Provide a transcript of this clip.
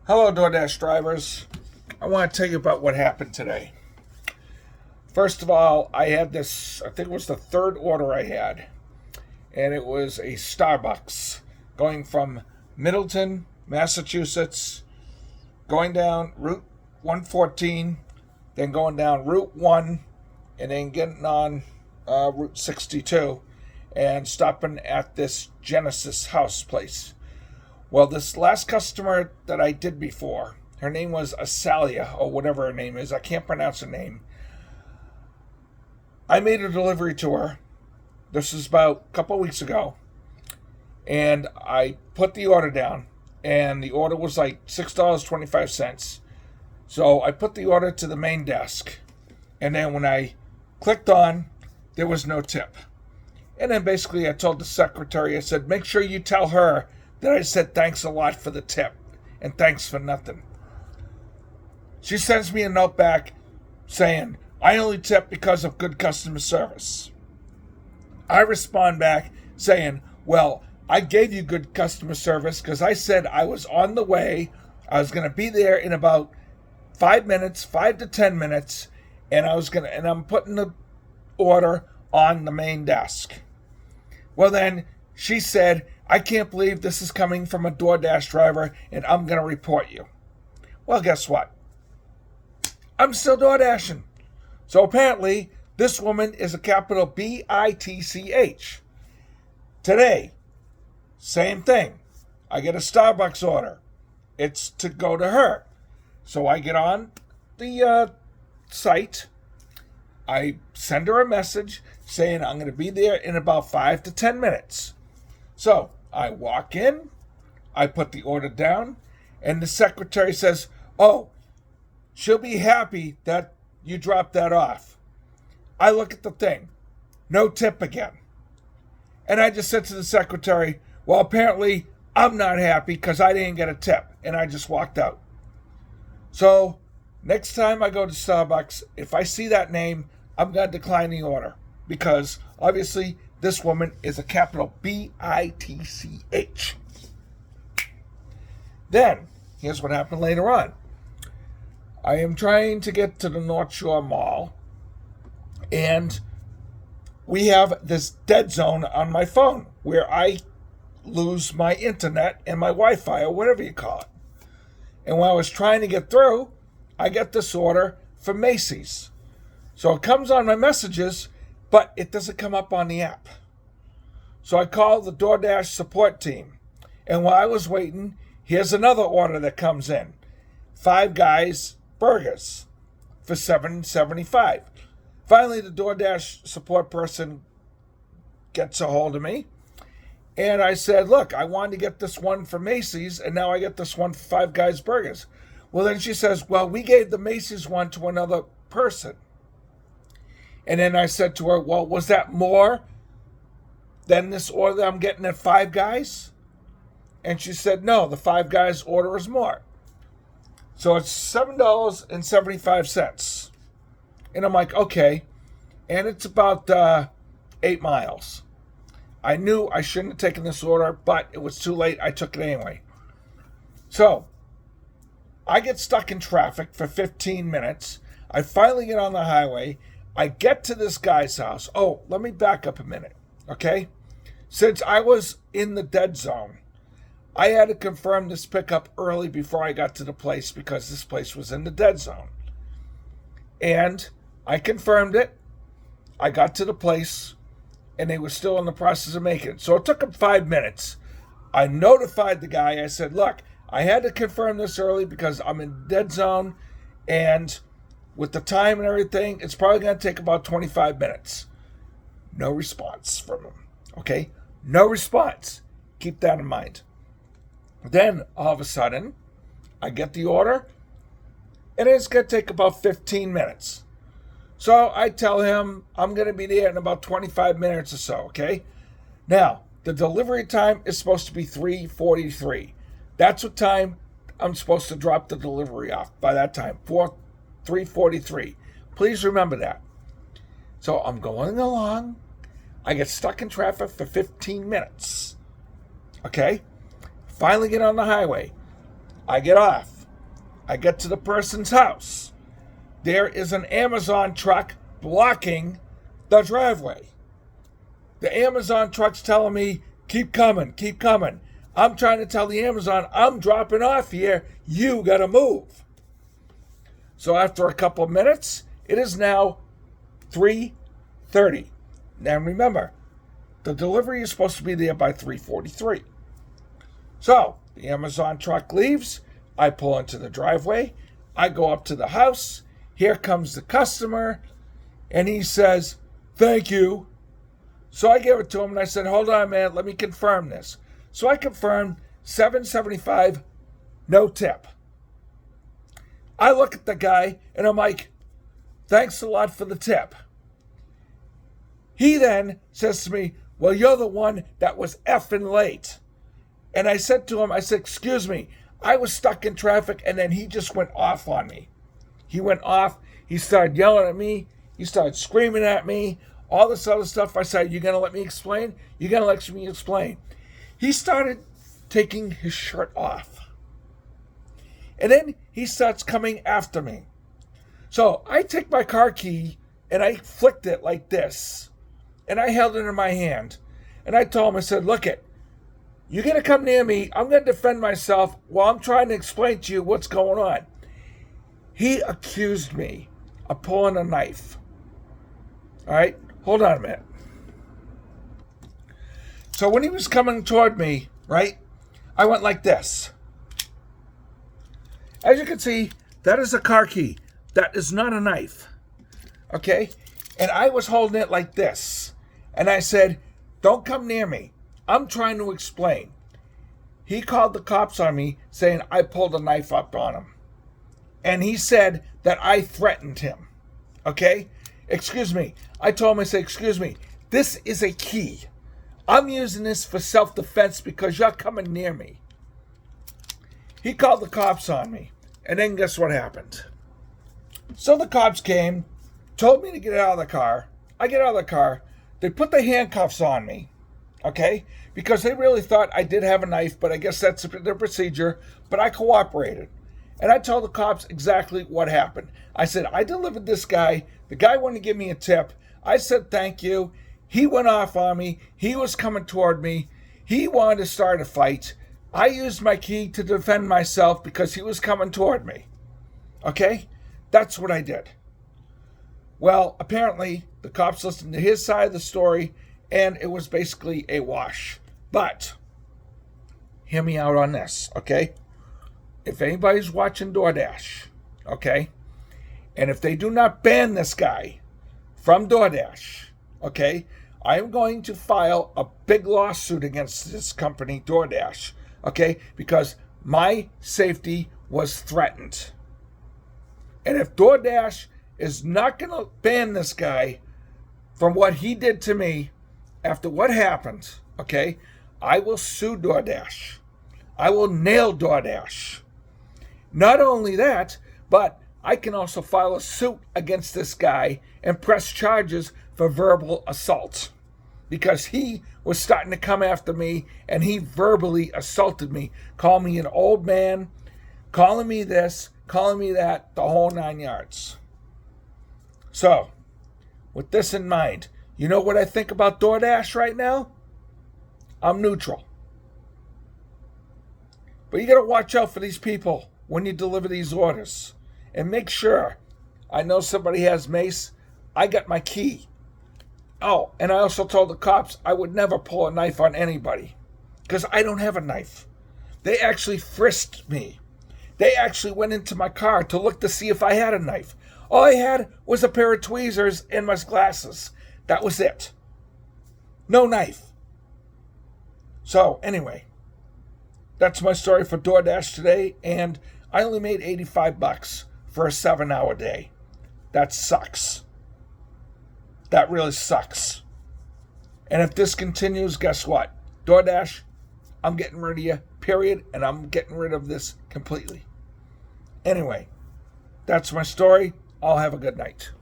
Hello, Doordash drivers. I want to tell you about what happened today. First of all, I had this, I think it was the third order I had, and it was a Starbucks going from Middleton, Massachusetts, going down Route 114, then going down Route 1, and then getting on Route 62 and stopping at this Genesis House place. Well, this last customer that I did before, her name was Asalia, or whatever her name is. I can't pronounce her name. I made a delivery to her. This is about a couple weeks ago. And I put the order down. And the order was like $6.25. So I put the order to the main desk. And then when I clicked on, there was no tip. And then basically I told the secretary, I said, make sure you tell her that I said thanks a lot for the tip and thanks for nothing. She sends me a note back saying, I only tip because of good customer service. I respond back saying, well, I gave you good customer service because I said I was on the way. I was going to be there in about 5 minutes, 5 to 10 minutes, and I'm putting the order on the main desk. Well, then she said, I can't believe this is coming from a Doordash driver, and I'm going to report you. Well, guess what? I'm still Doordashing. So apparently, this woman is a capital B-I-T-C-H. Today, same thing. I get a Starbucks order. It's to go to her. So I get on the site. I send her a message saying I'm going to be there in about 5 to 10 minutes. So I walk in, I put the order down, and the secretary says, oh, she'll be happy that you dropped that off. I look at the thing, no tip again. And I just said to the secretary, well, apparently I'm not happy because I didn't get a tip, and I just walked out. So next time I go to Starbucks, if I see that name, I'm going to decline the order because obviously this woman is a capital B-I-T-C-H. Then, here's what happened later on. I am trying to get to the North Shore Mall, and we have this dead zone on my phone where I lose my internet and my Wi-Fi, or whatever you call it. And when I was trying to get through, I get this order for Macy's. So it comes on my messages, but it doesn't come up on the app. So I called the Doordash support team. And while I was waiting, here's another order that comes in. 5 Guys Burgers for $7.75. Finally, the Doordash support person gets a hold of me. And I said, look, I wanted to get this one for Macy's, and now I get this one for 5 Guys Burgers. Well, then she says, well, we gave the Macy's one to another person. And then I said to her, well, was that more than this order that I'm getting at 5 Guys? And she said, no, the 5 Guys order is more. So it's $7.75. And I'm like, okay. And it's about 8 miles. I knew I shouldn't have taken this order, but it was too late. I took it anyway. So I get stuck in traffic for 15 minutes. I finally get on the highway. I get to this guy's house. Oh, let me back up a minute, okay? Since I was in the dead zone, I had to confirm this pickup early before I got to the place because this place was in the dead zone. And I confirmed it. I got to the place, and they were still in the process of making it. So it took them 5 minutes. I notified the guy. I said, look, I had to confirm this early because I'm in the dead zone, and with the time and everything, it's probably going to take about 25 minutes. No response from him. Okay? No response. Keep that in mind. Then, all of a sudden, I get the order, and it's going to take about 15 minutes. So I tell him I'm going to be there in about 25 minutes or so, okay? Now, the delivery time is supposed to be 3:43. That's what time I'm supposed to drop the delivery off by that time, 3:43. Please remember that. So I'm going along. I get stuck in traffic for 15 minutes. Okay? Finally get on the highway. I get off. I get to the person's house. There is an Amazon truck blocking the driveway. The Amazon truck's telling me, keep coming, keep coming. I'm trying to tell the Amazon, I'm dropping off here. You got to move. So after a couple of minutes, it is now 3:30. Now remember, the delivery is supposed to be there by 3:43. So the Amazon truck leaves. I pull into the driveway. I go up to the house. Here comes the customer. And he says, thank you. So I gave it to him and I said, hold on, man, let me confirm this. So I confirmed $7.75, no tip. I look at the guy and I'm like, thanks a lot for the tip. He then says to me, well, you're the one that was effing late. And I said to him, I said, excuse me, I was stuck in traffic, and then he just went off on me. He went off. He started yelling at me. He started screaming at me. All this other stuff. I said, you going to let me explain? You going to let me explain? He started taking his shirt off. And then he starts coming after me. So I take my car key, and I flicked it like this. And I held it in my hand. And I told him, I said, look it. You're going to come near me. I'm going to defend myself while I'm trying to explain to you what's going on. He accused me of pulling a knife. All right? Hold on a minute. So when he was coming toward me, right, I went like this. As you can see, that is a car key. That is not a knife. Okay? And I was holding it like this. And I said, don't come near me. I'm trying to explain. He called the cops on me saying I pulled a knife up on him. And he said that I threatened him. Okay? Excuse me. I told him, I said, excuse me, this is a key. I'm using this for self-defense because you're coming near me. He called the cops on me. And then guess what happened? So the cops came, told me to get out of the car. I get out of the car. They put the handcuffs on me. Okay? Because they really thought I did have a knife, but I guess that's their procedure. But I cooperated. And I told the cops exactly what happened. I said, I delivered this guy. The guy wanted to give me a tip. I said, thank you. He went off on me. He was coming toward me. He wanted to start a fight. I used my key to defend myself because he was coming toward me. Okay? That's what I did. Well, apparently, the cops listened to his side of the story, and it was basically a wash. But, hear me out on this, okay? If anybody's watching Doordash, okay, and if they do not ban this guy from Doordash, okay, I am going to file a big lawsuit against this company, Doordash, okay, because my safety was threatened. And if Doordash is not going to ban this guy from what he did to me after what happened, okay, I will sue Doordash. I will nail Doordash. Not only that, but I can also file a suit against this guy and press charges for verbal assault because he was starting to come after me and he verbally assaulted me, calling me an old man, calling me this, calling me that, the whole 9 yards. So, with this in mind, you know what I think about Doordash right now? I'm neutral. But you got to watch out for these people when you deliver these orders. And make sure, I know somebody has mace, I got my key. Oh, and I also told the cops I would never pull a knife on anybody because I don't have a knife. They actually frisked me. They actually went into my car to look to see if I had a knife. All I had was a pair of tweezers and my glasses. That was it. No knife. So, anyway, that's my story for Doordash today, and I only made $85 for a 7-hour day. That sucks. That really sucks. And if this continues, guess what? Doordash, I'm getting rid of you, period, and I'm getting rid of this completely. Anyway, that's my story. I'll have a good night.